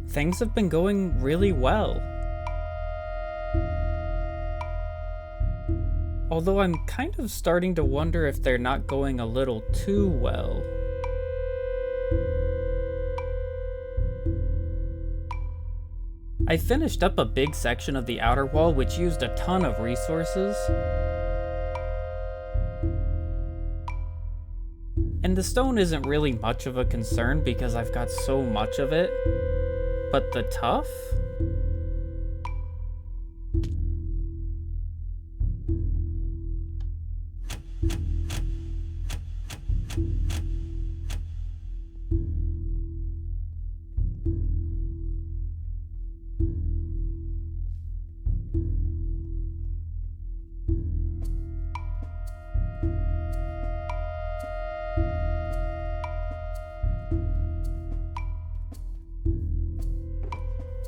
things have been going really well. Although I'm kind of starting to wonder if they're not going a little too well. I finished up a big section of the outer wall which used a ton of resources. And the stone isn't really much of a concern because I've got so much of it. But the tuff?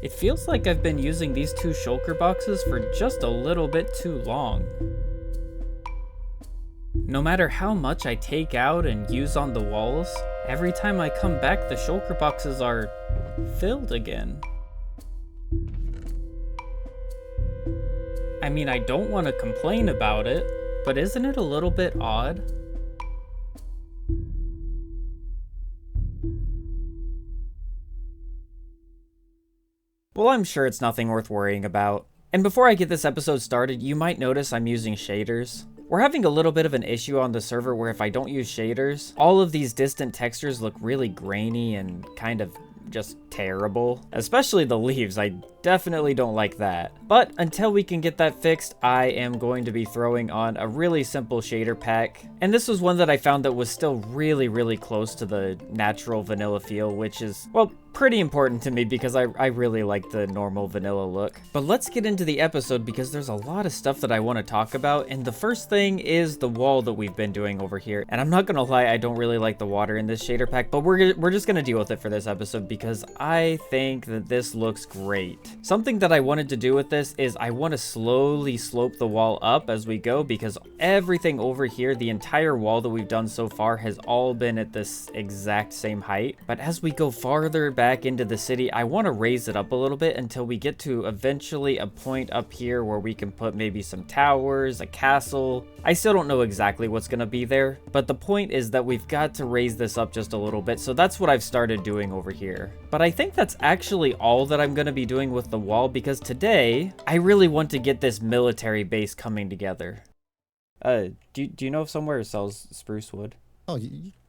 It feels like I've been using these two shulker boxes for just a little bit too long. No matter how much I take out and use on the walls, every time I come back the shulker boxes are filled again. I mean, I don't want to complain about it, but isn't it a little bit odd? Well, I'm sure it's nothing worth worrying about. And before I get this episode started, you might notice I'm using shaders. We're having a little bit of an issue on the server where if I don't use shaders, all of these distant textures look really grainy and kind of just terrible. Especially the leaves, I definitely don't like that. But until we can get that fixed, I am going to be throwing on a really simple shader pack. And this was one that I found that was still really close to the natural vanilla feel, which is, well, pretty important to me because I really like the normal vanilla look. But let's get into the episode because there's a lot of stuff that I want to talk about, and the first thing is the wall that we've been doing over here. And I'm not gonna lie, I don't really like the water in this shader pack, but we're just gonna deal with it for this episode because I think that this looks great. Something that I wanted to do with this is I want to slowly slope the wall up as we go because everything over here, the entire wall that we've done so far has all been at this exact same height. But as we go farther back into the city, I want to raise it up a little bit until we get to eventually a point up here where we can put maybe some towers, a castle. I still don't know exactly what's going to be there, but the point is that we've got to raise this up just a little bit, so that's what I've started doing over here. But I think that's actually all that I'm going to be doing with the wall because today I really want to get this military base coming together. Do you know if somewhere sells spruce wood? Oh,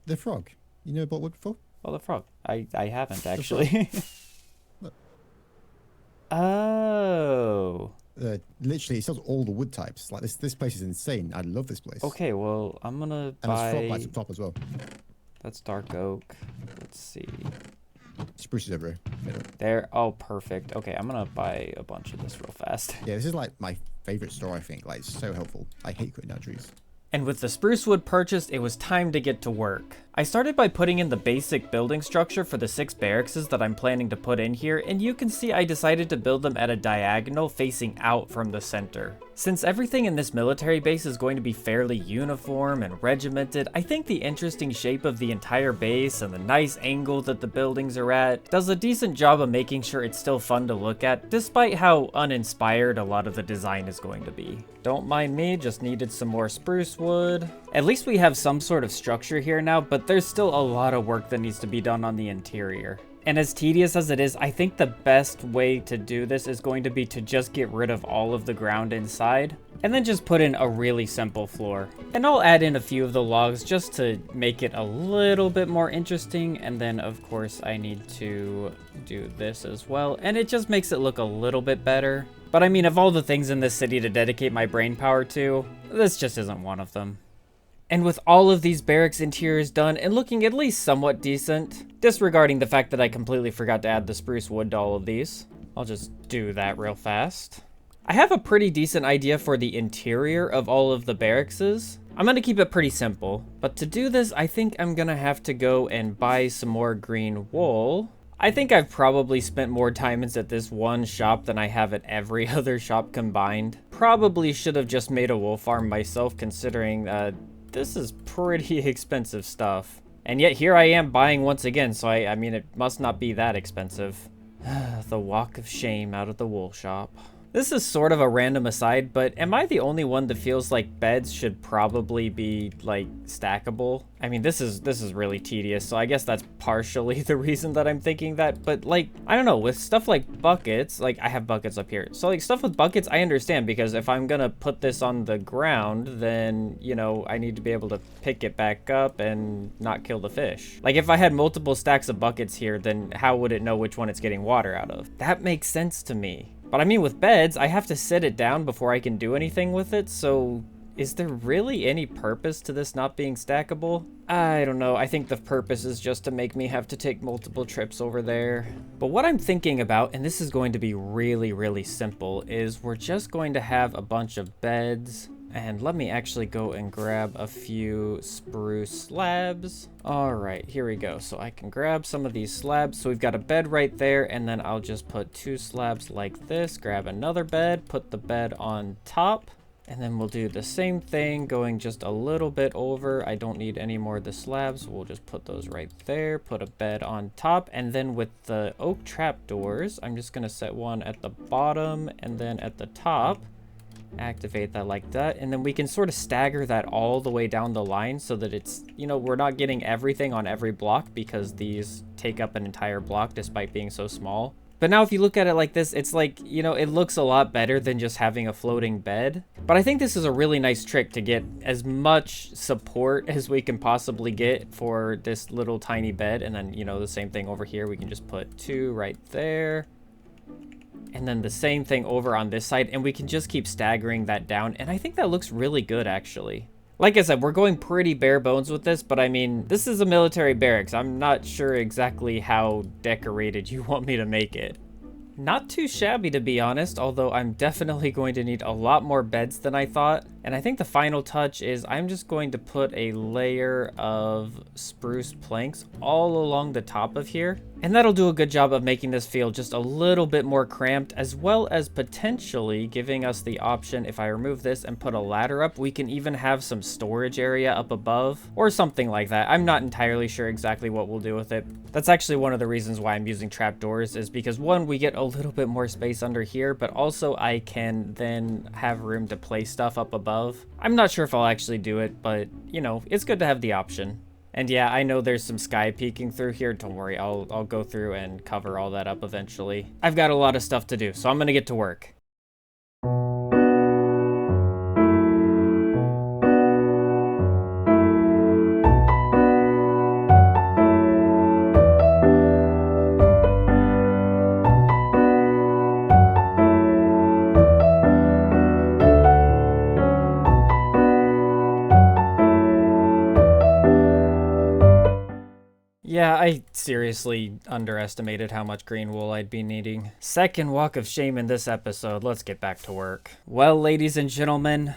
the frog. You know about wood before? Oh, the frog. I haven't actually. Oh. Literally, it sells all the wood types. Like this place is insane. I love this place. Okay, well, I'm gonna buy. And there's frog lights up top as well. That's dark oak. Let's see. Spruce is over here. There. Oh, perfect. Okay, I'm gonna buy a bunch of this real fast. Yeah, this is like my favorite store. I think. Like, it's so helpful. I hate cutting down trees. And with the spruce wood purchased, it was time to get to work. I started by putting in the basic building structure for the 6 barracks that I'm planning to put in here, and you can see I decided to build them at a diagonal facing out from the center. Since everything in this military base is going to be fairly uniform and regimented, I think the interesting shape of the entire base and the nice angle that the buildings are at does a decent job of making sure it's still fun to look at, despite how uninspired a lot of the design is going to be. Don't mind me, just needed some more spruce wood. At least we have some sort of structure here now, but there's still a lot of work that needs to be done on the interior. And as tedious as it is, I think the best way to do this is going to be to just get rid of all of the ground inside, and then just put in a really simple floor. And I'll add in a few of the logs just to make it a little bit more interesting, and then of course I need to do this as well, and it just makes it look a little bit better. But I mean, of all the things in this city to dedicate my brain power to, this just isn't one of them. And with all of these barracks interiors done and looking at least somewhat decent, disregarding the fact that I completely forgot to add the spruce wood to all of these, I'll just do that real fast. I have a pretty decent idea for the interior of all of the barrackses. I'm going to keep it pretty simple, but to do this, I think I'm going to have to go and buy some more green wool. I think I've probably spent more time at this one shop than I have at every other shop combined. Probably should have just made a wool farm myself considering this is pretty expensive stuff. And yet here I am buying once again, so I mean, it must not be that expensive. The walk of shame out of the wool shop. This is sort of a random aside, but am I the only one that feels like beds should probably be, like, stackable? I mean, this is really tedious, so I guess that's partially the reason that I'm thinking that, but, like, I don't know, with stuff like buckets, like, I have buckets up here, so, like, stuff with buckets, I understand, because if I'm gonna put this on the ground, then, you know, I need to be able to pick it back up and not kill the fish. Like, if I had multiple stacks of buckets here, then how would it know which one it's getting water out of? That makes sense to me. But I mean, with beds, I have to sit it down before I can do anything with it, so is there really any purpose to this not being stackable? I don't know, I think the purpose is just to make me have to take multiple trips over there. But what I'm thinking about, and this is going to be really, really simple, is we're just going to have a bunch of beds. And let me actually go and grab a few spruce slabs. All right, here we go. So I can grab some of these slabs. So we've got a bed right there, and then I'll just put 2 slabs like this, grab another bed, put the bed on top, and then we'll do the same thing, going just a little bit over. I don't need any more of the slabs. We'll just put those right there, put a bed on top, and then with the oak trapdoors, I'm just gonna set one at the bottom and then at the top. Activate that like that, and then we can sort of stagger that all the way down the line so that it's, you know, we're not getting everything on every block because these take up an entire block despite being so small. But now if you look at it like this, it's like, you know, it looks a lot better than just having a floating bed. But I think this is a really nice trick to get as much support as we can possibly get for this little tiny bed. And then, you know, the same thing over here, we can just put 2 right there. And then the same thing over on this side, and we can just keep staggering that down, and I think that looks really good, actually. Like I said, we're going pretty bare bones with this, but I mean, this is a military barracks. I'm not sure exactly how decorated you want me to make it. Not too shabby, to be honest, although I'm definitely going to need a lot more beds than I thought. And I think the final touch is I'm just going to put a layer of spruce planks all along the top of here. And that'll do a good job of making this feel just a little bit more cramped, as well as potentially giving us the option, if I remove this and put a ladder up, we can even have some storage area up above or something like that. I'm not entirely sure exactly what we'll do with it. That's actually one of the reasons why I'm using trapdoors, is because one, we get a little bit more space under here, but also I can then have room to place stuff up above. I'm not sure if I'll actually do it, but you know, it's good to have the option. And yeah, I know there's some sky peeking through here. Don't worry, I'll go through and cover all that up eventually. I've got a lot of stuff to do, so I'm gonna get to work. Yeah, I seriously underestimated how much green wool I'd be needing. Second walk of shame in this episode. Let's get back to work. Well, ladies and gentlemen,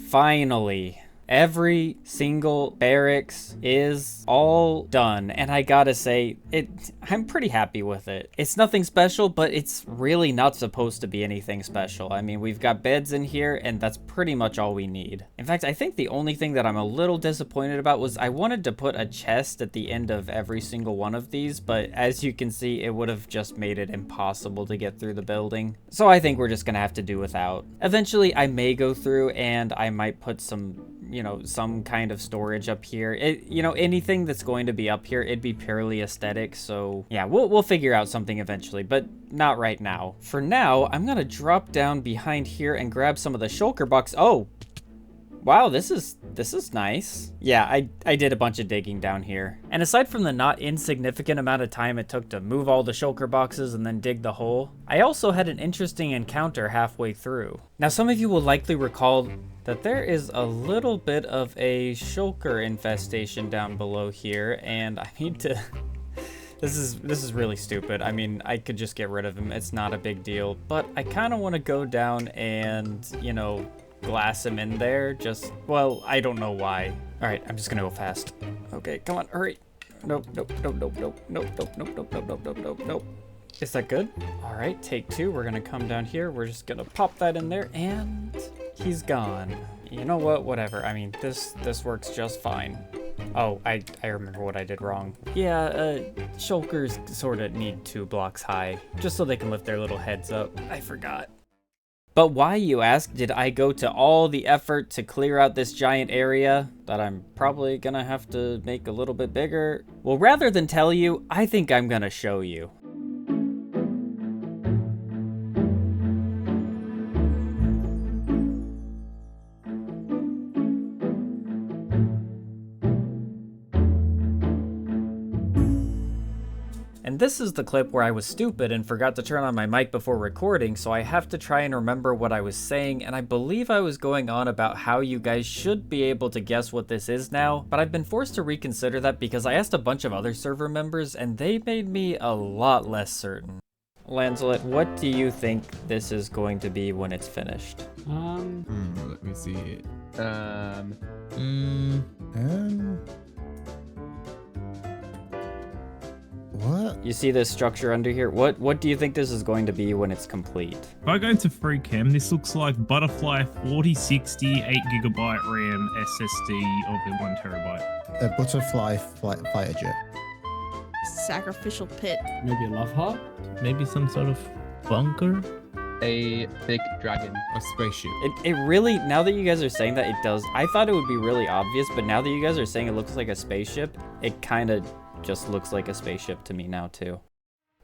finally, every single barracks is all done, and I gotta say, I'm pretty happy with it. It's nothing special, but it's really not supposed to be anything special. I mean, we've got beds in here, and that's pretty much all we need. In fact, I think the only thing that I'm a little disappointed about was I wanted to put a chest at the end of every single one of these, but as you can see, it would have just made it impossible to get through the building. So I think we're just gonna have to do without. Eventually, I may go through and I might put some, you know, some kind of storage up here. You know, anything that's going to be up here, it'd be purely aesthetic. So yeah, we'll figure out something eventually, but not right now. For now, I'm gonna drop down behind here and grab some of the shulker box. Oh, wow, this is nice. Yeah, I did a bunch of digging down here. And aside from the not insignificant amount of time it took to move all the shulker boxes and then dig the hole, I also had an interesting encounter halfway through. Now, some of you will likely recall that there is a little bit of a shulker infestation down below here, and I need to... This is really stupid. I mean, I could just get rid of him. It's not a big deal, but I kind of want to go down and, you know, glass him in there. Just, well, I don't know why. All right, I'm just gonna go fast. Okay, come on, hurry. Nope, nope, nope, nope, nope, nope, nope, nope, nope, nope, nope, nope, nope, nope. Is that good? All right, take 2. We're gonna come down here. We're just gonna pop that in there, and he's gone. You know what? Whatever. I mean, this works just fine. Oh, I remember what I did wrong. Yeah, shulkers sort of need 2 blocks high, just so they can lift their little heads up. I forgot. But why, you ask, did I go to all the effort to clear out this giant area that I'm probably gonna have to make a little bit bigger? Well, rather than tell you, I think I'm gonna show you. And this is the clip where I was stupid and forgot to turn on my mic before recording, so I have to try and remember what I was saying, and I believe I was going on about how you guys should be able to guess what this is now, but I've been forced to reconsider that because I asked a bunch of other server members and they made me a lot less certain. Lancelot, what do you think this is going to be when it's finished? Let me see. What? You see this structure under here? What do you think this is going to be when it's complete? If I go into free cam, this looks like Butterfly 4060 8GB RAM SSD of 1 TB. A butterfly fighter jet. Sacrificial pit. Maybe a love heart? Maybe some sort of bunker? A big dragon. A spaceship. It really, now that you guys are saying that, it does. I thought it would be really obvious, but now that you guys are saying it looks like a spaceship, it kind of just looks like a spaceship to me now too.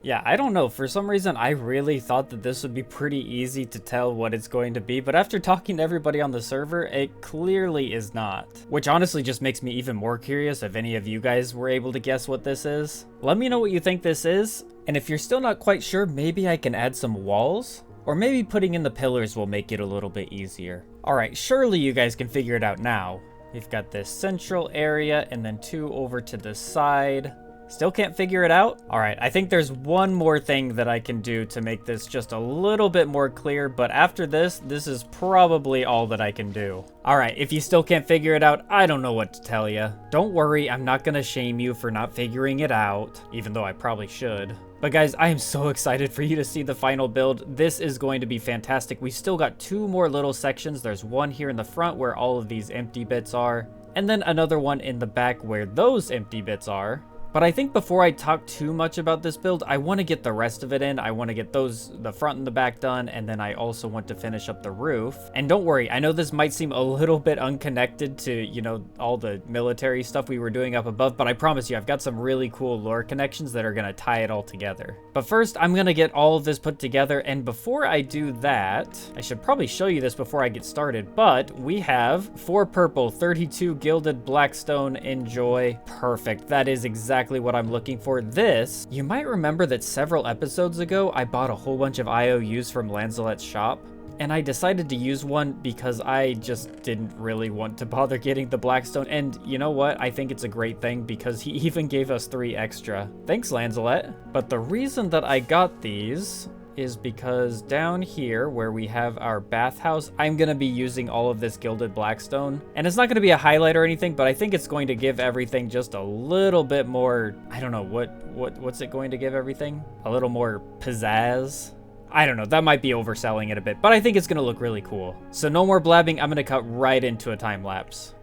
Yeah, I don't know. For some reason, I really thought that this would be pretty easy to tell what it's going to be, but after talking to everybody on the server, it clearly is not. Which honestly just makes me even more curious if any of you guys were able to guess what this is. Let me know what you think this is, and if you're still not quite sure, maybe I can add some walls? Or maybe putting in the pillars will make it a little bit easier. Alright, surely you guys can figure it out now. We've got this central area and then 2 over to the side. Still can't figure it out? Alright, I think there's one more thing that I can do to make this just a little bit more clear, but after this is probably all that I can do. Alright, if you still can't figure it out, I don't know what to tell you. Don't worry, I'm not gonna shame you for not figuring it out, even though I probably should. But guys, I am so excited for you to see the final build. This is going to be fantastic. We still got 2 more little sections. There's one here in the front where all of these empty bits are, and then another one in the back where those empty bits are. But I think before I talk too much about this build, I want to get the rest of it in. I want to get the front and the back done, and then I also want to finish up the roof. And don't worry, I know this might seem a little bit unconnected to, you know, all the military stuff we were doing up above, but I promise you, I've got some really cool lore connections that are going to tie it all together. But first, I'm going to get all of this put together, and before I do that, I should probably show you this before I get started, but we have 4 purple, 32 gilded blackstone, enjoy. Perfect. That is exactly what I'm looking for. This, you might remember that several episodes ago, I bought a whole bunch of IOUs from Lancelot's shop, and I decided to use one because I just didn't really want to bother getting the blackstone, and you know what? I think it's a great thing because he even gave us 3 extra. Thanks, Lancelot. But the reason that I got these is because down here where we have our bathhouse, I'm gonna be using all of this gilded blackstone, and it's not gonna be a highlight or anything, but I think it's going to give everything just a little bit more, I don't know, what's it going to give everything? A little more pizzazz? I don't know, that might be overselling it a bit, but I think it's gonna look really cool. So no more blabbing, I'm gonna cut right into a time lapse.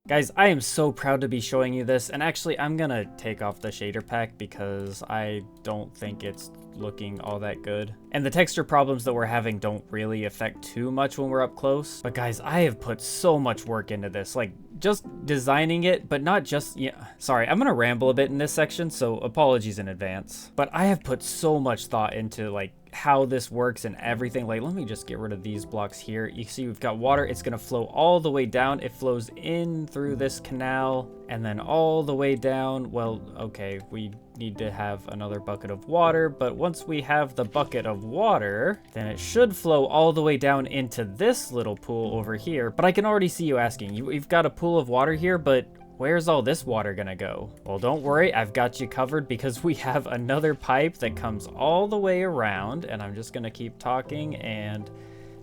Guys, I am so proud to be showing you this, and actually I'm gonna take off the shader pack because I don't think it's looking all that good. And the texture problems that we're having don't really affect too much when we're up close. But guys, I have put so much work into this, like just designing it, but not just, yeah, sorry, I'm gonna ramble a bit in this section, so apologies in advance. But I have put so much thought into like how this works and everything. Like, let me just get rid of these blocks here. You see we've got water, it's gonna flow all the way down. It flows in through this canal and then all the way down. Well, okay, we need to have another bucket of water, but once we have the bucket of water, then it should flow all the way down into this little pool over here. But I can already see you asking, you've got a pool of water here, but where's all this water gonna go? Well, don't worry, I've got you covered because we have another pipe that comes all the way around, and I'm just gonna keep talking and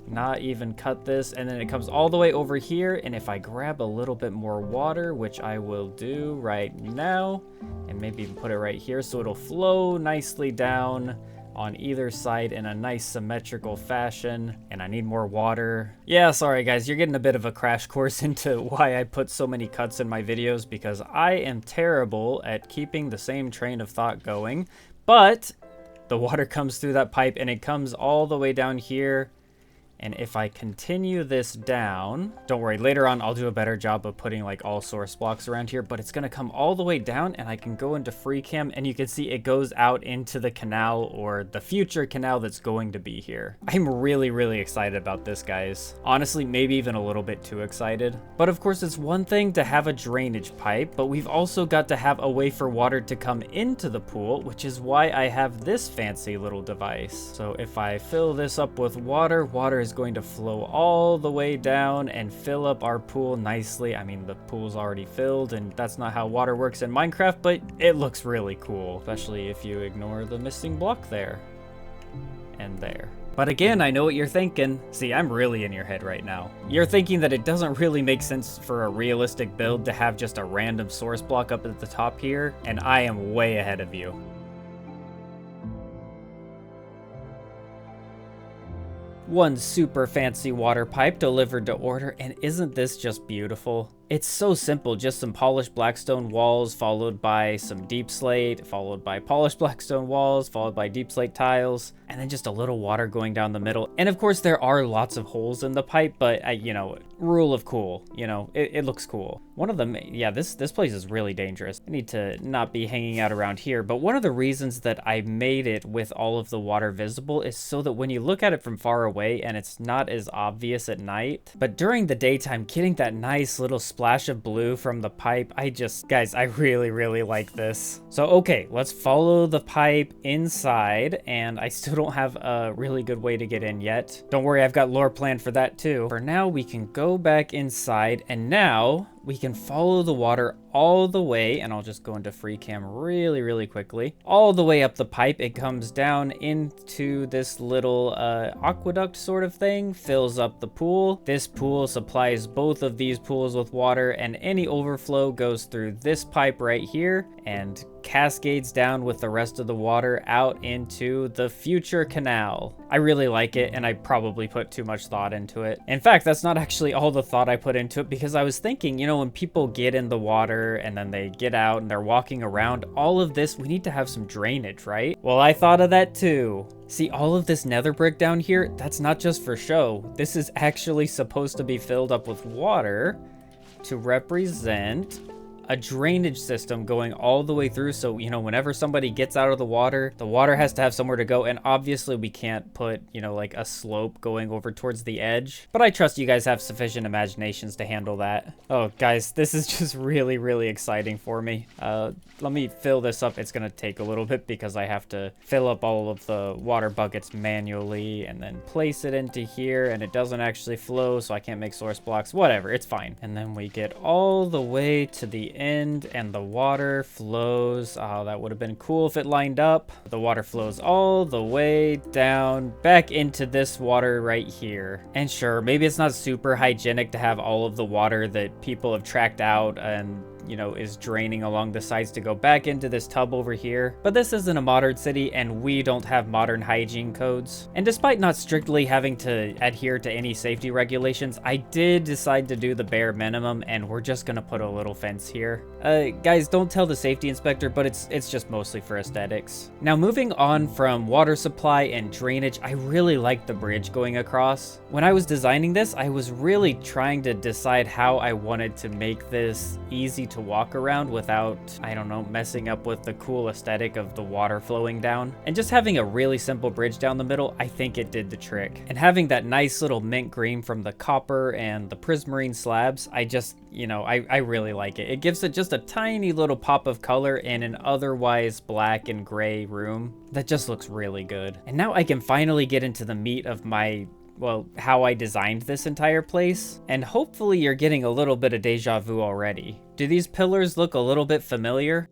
not even cut this, and then it comes all the way over here, and if I grab a little bit more water, which I will do right now, and maybe even put it right here so it'll flow nicely down on either side in a nice symmetrical fashion. And I need more water. Yeah, sorry guys, you're getting a bit of a crash course into why I put so many cuts in my videos, because I am terrible at keeping the same train of thought going. But the water comes through that pipe and it comes all the way down here. And if I continue this down, don't worry, later on I'll do a better job of putting like all source blocks around here, but it's gonna come all the way down and I can go into free cam and you can see it goes out into the canal, or the future canal that's going to be here. I'm really, really excited about this, guys. Honestly, maybe even a little bit too excited. But of course, it's one thing to have a drainage pipe, but we've also got to have a way for water to come into the pool, which is why I have this fancy little device. So if I fill this up with water, water is going to flow all the way down and fill up our pool nicely. I mean, the pool's already filled, and that's not how water works in Minecraft, but it looks really cool, especially if you ignore the missing block there and there. But again, I know what you're thinking. See, I'm really in your head right now. You're thinking that it doesn't really make sense for a realistic build to have just a random source block up at the top here, and I am way ahead of you. One super fancy water pipe delivered to order, and isn't this just beautiful? It's so simple, just some polished blackstone walls, followed by some deep slate, followed by polished blackstone walls, followed by deep slate tiles, and then just a little water going down the middle. And of course, there are lots of holes in the pipe, but you know, rule of cool, you know, it looks cool. One of them, yeah, this place is really dangerous. I need to not be hanging out around here, but one of the reasons that I made it with all of the water visible is so that when you look at it from far away and it's not as obvious at night, but during the daytime, getting that nice little splash of blue from the pipe, guys, I really, really like this. So, okay, let's follow the pipe inside, and I still don't have a really good way to get in yet. Don't worry, I've got lore planned for that too. For now, we can go back inside, and now we can follow the water all the way, and I'll just go into free cam really, really quickly. All the way up the pipe, it comes down into this little aqueduct sort of thing, fills up the pool. This pool supplies both of these pools with water, and any overflow goes through this pipe right here and cascades down with the rest of the water out into the future canal. I really like it, and I probably put too much thought into it. In fact, that's not actually all the thought I put into it, because I was thinking, you know, when people get in the water and then they get out and they're walking around, all of this, we need to have some drainage, right? Well, I thought of that too. See, all of this nether brick down here, that's not just for show. This is actually supposed to be filled up with water to represent a drainage system going all the way through. So, you know, whenever somebody gets out of the water has to have somewhere to go. And obviously we can't put, you know, like a slope going over towards the edge, but I trust you guys have sufficient imaginations to handle that. Oh guys, this is just really, really exciting for me. Let me fill this up. It's gonna take a little bit because I have to fill up all of the water buckets manually and then place it into here, and it doesn't actually flow, so I can't make source blocks. Whatever, it's fine. And then we get all the way to the end and the water flows. Oh, that would have been cool if it lined up. The water flows all the way down back into this water right here. And sure, maybe it's not super hygienic to have all of the water that people have tracked out and, you know, is draining along the sides to go back into this tub over here. But this isn't a modern city, and we don't have modern hygiene codes. And despite not strictly having to adhere to any safety regulations, I did decide to do the bare minimum, and we're just gonna put a little fence here. Guys, don't tell the safety inspector, but it's just mostly for aesthetics. Now, moving on from water supply and drainage, I really like the bridge going across. When I was designing this, I was really trying to decide how I wanted to make this easy to to walk around without, I don't know, messing up with the cool aesthetic of the water flowing down. And just having a really simple bridge down the middle, I think it did the trick. And having that nice little mint green from the copper and the prismarine slabs, I just, you know, I really like it. It gives it just a tiny little pop of color in an otherwise black and gray room that just looks really good. And now I can finally get into the meat of my, well, how I designed this entire place, and hopefully you're getting a little bit of deja vu already. Do these pillars look a little bit familiar?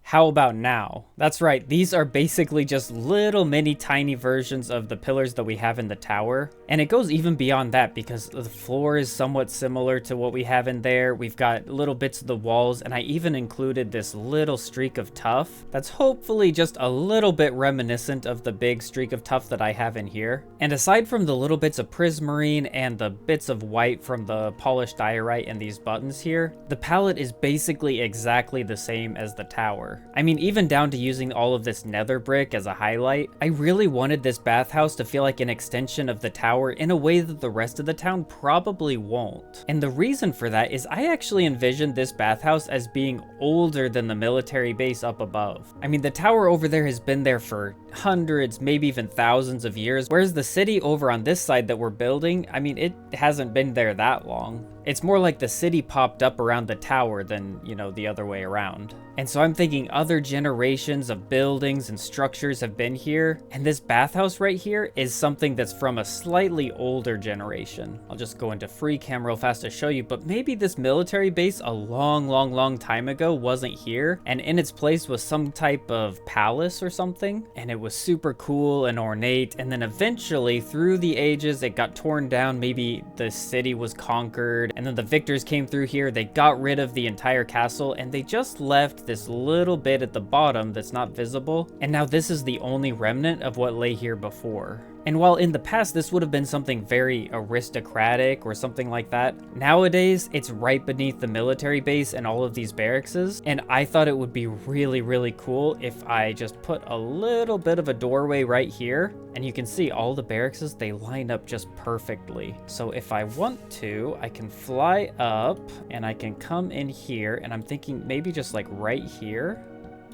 How about now? That's right, these are basically just little mini tiny versions of the pillars that we have in the tower. And it goes even beyond that because the floor is somewhat similar to what we have in there. We've got little bits of the walls, and I even included this little streak of tuff that's hopefully just a little bit reminiscent of the big streak of tuff that I have in here. And aside from the little bits of prismarine and the bits of white from the polished diorite and these buttons here, the palette is basically exactly the same as the tower. I mean, even down to using all of this nether brick as a highlight. I really wanted this bathhouse to feel like an extension of the tower in a way that the rest of the town probably won't. And the reason for that is I actually envisioned this bathhouse as being older than the military base up above. I mean, the tower over there has been there for hundreds, maybe even thousands of years, whereas the city over on this side that we're building, I mean, it hasn't been there that long. It's more like the city popped up around the tower than, you know, the other way around. And so I'm thinking other generations of buildings and structures have been here, and this bathhouse right here is something that's from a slightly older generation. I'll just go into free cam real fast to show you, but maybe this military base a long time ago wasn't here, and in its place was some type of palace or something, and it was super cool and ornate, and then eventually through the ages it got torn down. Maybe the city was conquered, and then the victors came through here, they got rid of the entire castle, and they just left this little bit at the bottom that's not visible, and now this is the only remnant of what lay here before. And while in the past this would have been something very aristocratic or something like that, nowadays it's right beneath the military base and all of these barracks, and I thought it would be really cool if I just put a little bit of a doorway right here, and you can see all the barracks, they line up just perfectly. So if I want to, I can fly up and I can come in here, and I'm thinking maybe just like right here,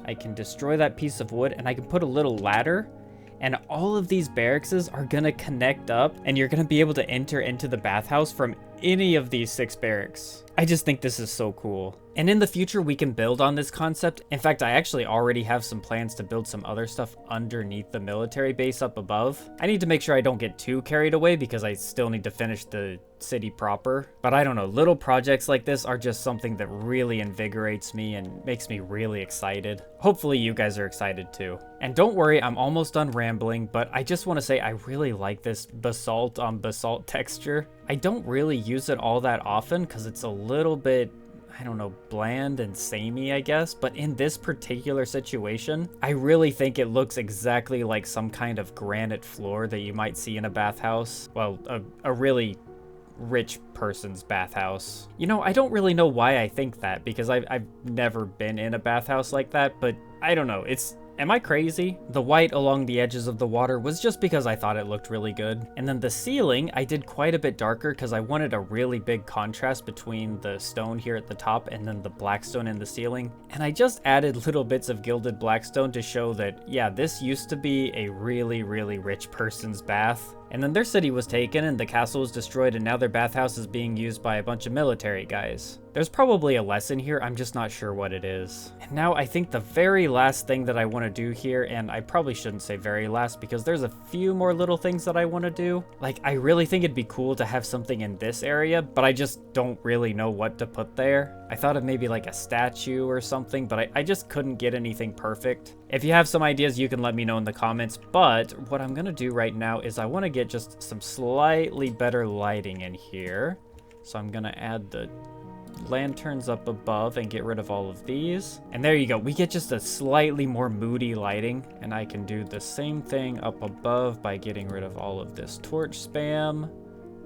I can destroy that piece of wood and I can put a little ladder, and all of these barracks are gonna connect up, and you're gonna be able to enter into the bathhouse from any of these 6 barracks. I just think this is so cool. And in the future, we can build on this concept. In fact, I actually already have some plans to build some other stuff underneath the military base up above. I need to make sure I don't get too carried away because I still need to finish the city proper. But I don't know, little projects like this are just something that really invigorates me and makes me really excited. Hopefully you guys are excited too. And don't worry, I'm almost done rambling, but I just want to say I really like this basalt on basalt texture. I don't really use it all that often because it's a little bit, I don't know, bland and samey, I guess. But in this particular situation, I really think it looks exactly like some kind of granite floor that you might see in a bathhouse. Well, a really rich person's bathhouse. You know, I don't really know why I think that because I've never been in a bathhouse like that, but I don't know. Am I crazy? The white along the edges of the water was just because I thought it looked really good. And then the ceiling, I did quite a bit darker because I wanted a really big contrast between the stone here at the top and then the blackstone in the ceiling. And I just added little bits of gilded blackstone to show that, yeah, this used to be a really rich person's bath. And then their city was taken and the castle was destroyed, and now their bathhouse is being used by a bunch of military guys. There's probably a lesson here, I'm just not sure what it is. And now I think the very last thing that I want to do here, and I probably shouldn't say very last because there's a few more little things that I want to do. Like, I really think it'd be cool to have something in this area, but I just don't really know what to put there. I thought of maybe like a statue or something, but I just couldn't get anything perfect. If you have some ideas, you can let me know in the comments, but what I'm gonna do right now is I want to get just some slightly better lighting in here. So I'm gonna add the lanterns up above and get rid of all of these. And there you go, we get just a slightly more moody lighting, and I can do the same thing up above by getting rid of all of this torch spam.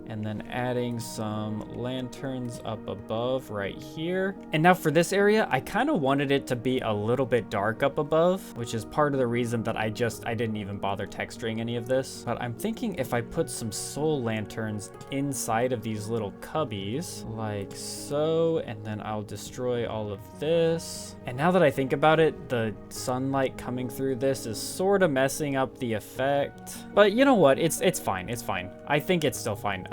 And then adding some lanterns up above right here. And now for this area, I kind of wanted it to be a little bit dark up above, which is part of the reason that I didn't even bother texturing any of this. But I'm thinking if I put some soul lanterns inside of these little cubbies, like so, and then I'll destroy all of this. And now that I think about it, the sunlight coming through this is sort of messing up the effect. But you know what? It's fine. It's fine. I think it's still fine.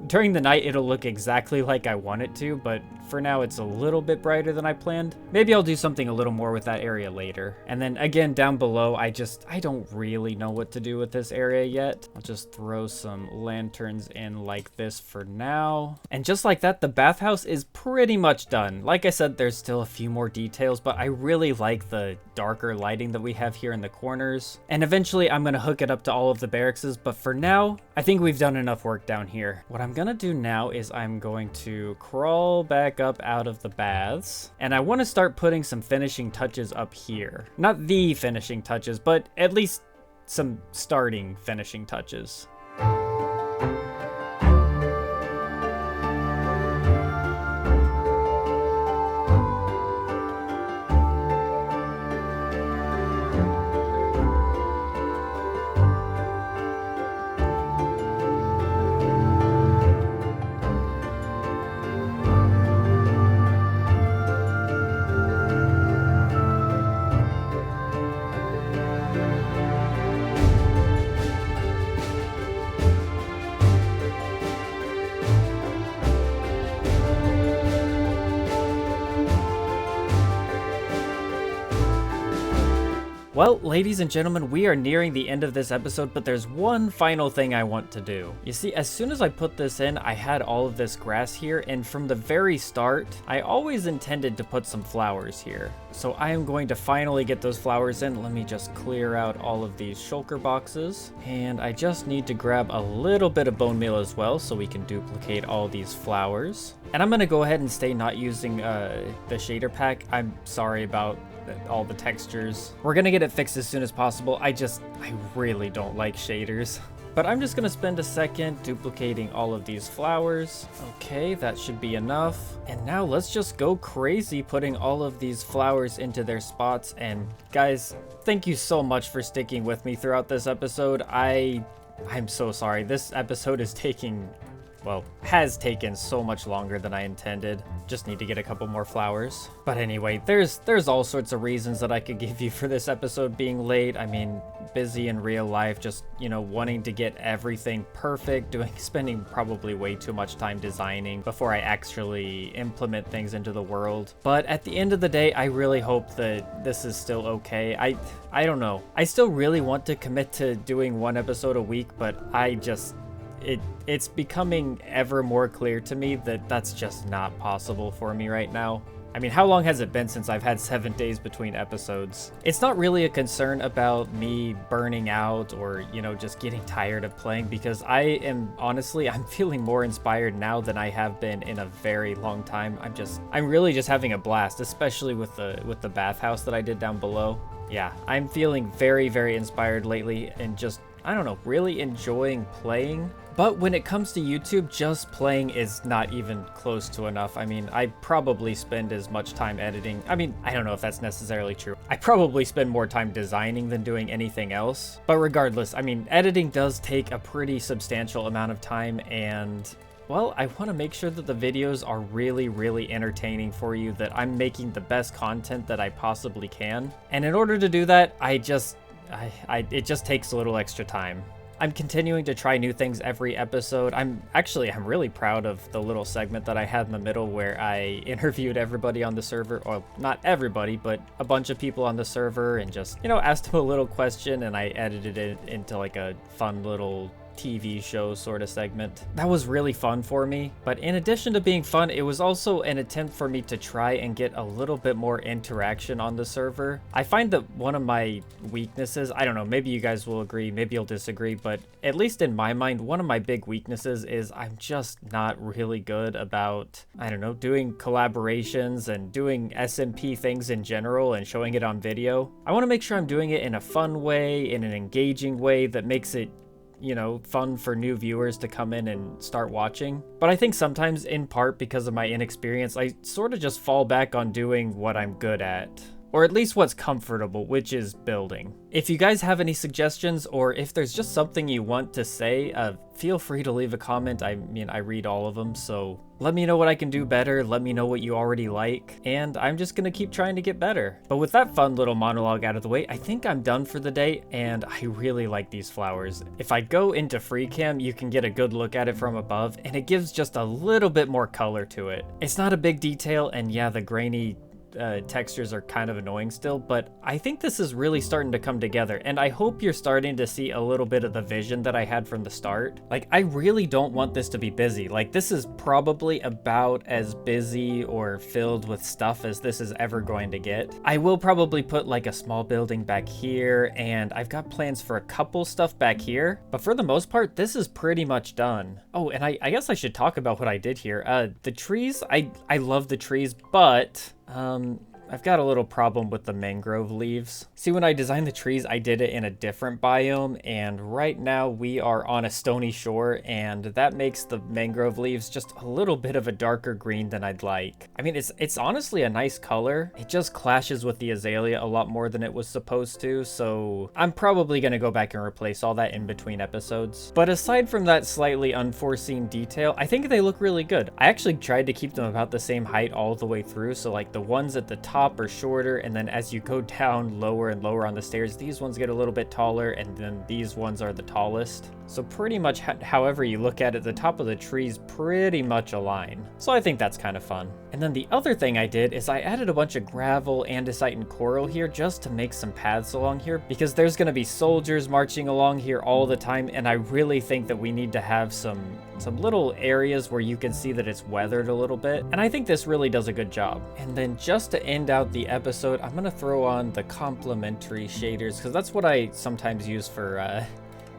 During the night, it'll look exactly like I want it to, but for now, it's a little bit brighter than I planned. Maybe I'll do something a little more with that area later. And then again, down below, I don't really know what to do with this area yet. I'll just throw some lanterns in like this for now. And just like that, the bathhouse is pretty much done. Like I said, there's still a few more details, but I really like the darker lighting that we have here in the corners. And eventually, I'm gonna hook it up to all of the barracks, but for now, I think we've done enough work down here. What I'm gonna do now is I'm going to crawl back up out of the baths, and I want to start putting some finishing touches up here. Not the finishing touches, but at least some starting finishing touches. Well, ladies and gentlemen, we are nearing the end of this episode, but there's one final thing I want to do. You see, as soon as I put this in, I had all of this grass here, and from the very start, I always intended to put some flowers here. So I am going to finally get those flowers in. Let me just clear out all of these shulker boxes, and I just need to grab a little bit of bone meal as well so we can duplicate all these flowers. And I'm gonna go ahead and stay not using the shader pack. I'm sorry about all the textures. We're gonna get it fixed as soon as possible. I really don't like shaders. But I'm just gonna spend a second duplicating all of these flowers. Okay, that should be enough. And now let's just go crazy putting all of these flowers into their spots. And guys, thank you so much for sticking with me throughout this episode. I'm so sorry. This episode is has taken so much longer than I intended. Just need to get a couple more flowers. But anyway, there's all sorts of reasons that I could give you for this episode being late. I mean, busy in real life, just, you know, wanting to get everything perfect, spending probably way too much time designing before I actually implement things into the world. But at the end of the day, I really hope that this is still okay. I don't know. I still really want to commit to doing one episode a week, but it's becoming ever more clear to me that that's just not possible for me right now. I mean, how long has it been since I've had 7 days between episodes? It's not really a concern about me burning out or, you know, just getting tired of playing, because I'm feeling more inspired now than I have been in a very long time. I'm really just having a blast, especially with the bathhouse that I did down below. Yeah, I'm feeling very, very inspired lately and just, I don't know, really enjoying playing. But when it comes to YouTube, just playing is not even close to enough. I mean, I probably spend as much time editing. I mean, I don't know if that's necessarily true. I probably spend more time designing than doing anything else. But regardless, I mean, editing does take a pretty substantial amount of time, and well, I want to make sure that the videos are really, really entertaining for you, that I'm making the best content that I possibly can. And in order to do that, it just takes a little extra time. I'm continuing to try new things every episode. I'm really proud of the little segment that I had in the middle where I interviewed everybody on the server, or not everybody, but a bunch of people on the server, and just, you know, asked them a little question, and I edited it into like a fun little TV show sort of segment. That was really fun for me, but in addition to being fun, it was also an attempt for me to try and get a little bit more interaction on the server. I find that one of my weaknesses, I don't know, maybe you guys will agree, maybe you'll disagree, but at least in my mind, one of my big weaknesses is I'm just not really good about, I don't know, doing collaborations and doing SMP things in general and showing it on video. I want to make sure I'm doing it in a fun way, in an engaging way that makes it you know, fun for new viewers to come in and start watching. But I think sometimes, in part because of my inexperience, I sort of just fall back on doing what I'm good at. Or at least what's comfortable, which is building. If you guys have any suggestions, or if there's just something you want to say, feel free to leave a comment. I mean, I read all of them, so let me know what I can do better, let me know what you already like, and I'm just gonna keep trying to get better. But with that fun little monologue out of the way, I think I'm done for the day, and I really like these flowers. If I go into free cam, you can get a good look at it from above, and it gives just a little bit more color to it. It's not a big detail, and yeah, the grainy textures are kind of annoying still, but I think this is really starting to come together, and I hope you're starting to see a little bit of the vision that I had from the start. Like, I really don't want this to be busy. Like, this is probably about as busy or filled with stuff as this is ever going to get. I will probably put like a small building back here, and I've got plans for a couple stuff back here, but for the most part, this is pretty much done. Oh, and I guess I should talk about what I did here. The trees, I love the trees, but I've got a little problem with the mangrove leaves. See, when I designed the trees, I did it in a different biome, and right now we are on a stony shore, and that makes the mangrove leaves just a little bit of a darker green than I'd like. I mean, it's honestly a nice color. It just clashes with the azalea a lot more than it was supposed to, so I'm probably gonna go back and replace all that in between episodes. But aside from that slightly unforeseen detail, I think they look really good. I actually tried to keep them about the same height all the way through, so like the ones at the top are shorter, and then as you go down lower and lower on the stairs, these ones get a little bit taller, and then these ones are the tallest. So pretty much however you look at it, the top of the trees pretty much align. So I think that's kind of fun. And then the other thing I did is I added a bunch of gravel, andesite, and coral here just to make some paths along here, because there's going to be soldiers marching along here all the time, and I really think that we need to have some little areas where you can see that it's weathered a little bit, and I think this really does a good job. And then just to end out the episode, I'm gonna throw on the complementary shaders, because that's what I sometimes use for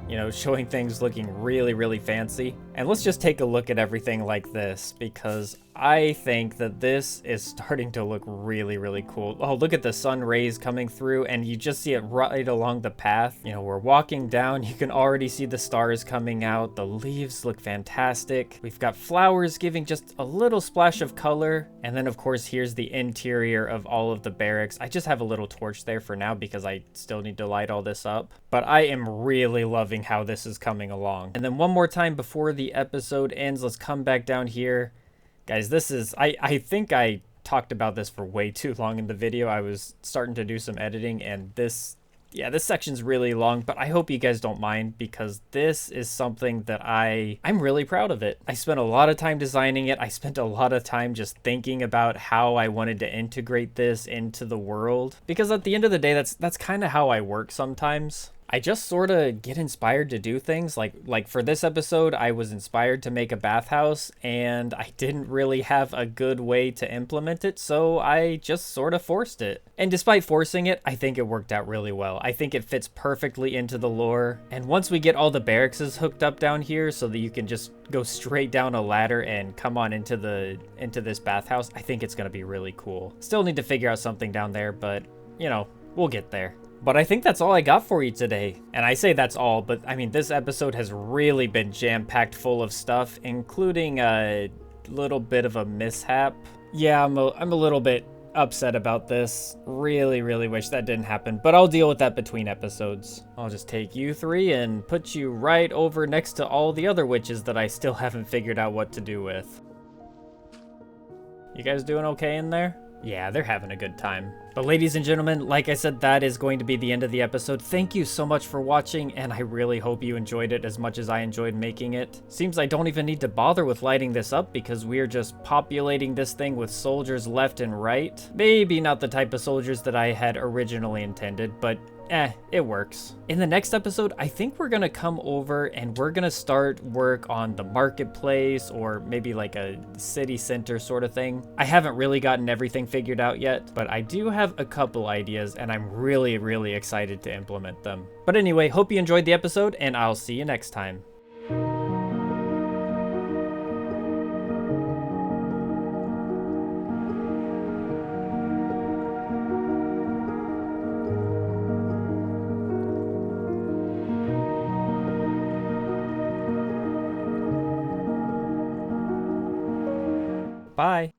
you know, showing things looking really, really fancy. And let's just take a look at everything like this, because I think that this is starting to look really, really cool. Oh, look at the sun rays coming through, and you just see it right along the path. You know, we're walking down, you can already see the stars coming out. The leaves look fantastic. We've got flowers giving just a little splash of color. And then of course, here's the interior of all of the barracks. I just have a little torch there for now because I still need to light all this up. But I am really loving how this is coming along. And then one more time before the episode ends, let's come back down here. Guys, this is, I think I talked about this for way too long in the video. I was starting to do some editing, and this section's really long, but I hope you guys don't mind, because this is something that I'm really proud of it. I spent a lot of time designing it. I spent a lot of time just thinking about how I wanted to integrate this into the world, because at the end of the day, that's kind of how I work sometimes. I just sort of get inspired to do things. Like for this episode, I was inspired to make a bathhouse, and I didn't really have a good way to implement it, so I just sort of forced it. And despite forcing it, I think it worked out really well. I think it fits perfectly into the lore. And once we get all the barracks hooked up down here so that you can just go straight down a ladder and come on into this bathhouse, I think it's going to be really cool. Still need to figure out something down there, but you know, we'll get there. But I think that's all I got for you today. And I say that's all, but I mean, this episode has really been jam-packed full of stuff, including a little bit of a mishap. Yeah, I'm a little bit upset about this. Really, really wish that didn't happen, but I'll deal with that between episodes. I'll just take you three and put you right over next to all the other witches that I still haven't figured out what to do with. You guys doing okay in there? Yeah, they're having a good time. But ladies and gentlemen, like I said, that is going to be the end of the episode. Thank you so much for watching, and I really hope you enjoyed it as much as I enjoyed making it. Seems I don't even need to bother with lighting this up, because we're just populating this thing with soldiers left and right. Maybe not the type of soldiers that I had originally intended, but it works. In the next episode, I think we're gonna come over and we're gonna start work on the marketplace, or maybe like a city center sort of thing. I haven't really gotten everything figured out yet, but I do have a couple ideas, and I'm really, really excited to implement them. But anyway, hope you enjoyed the episode, and I'll see you next time. Bye.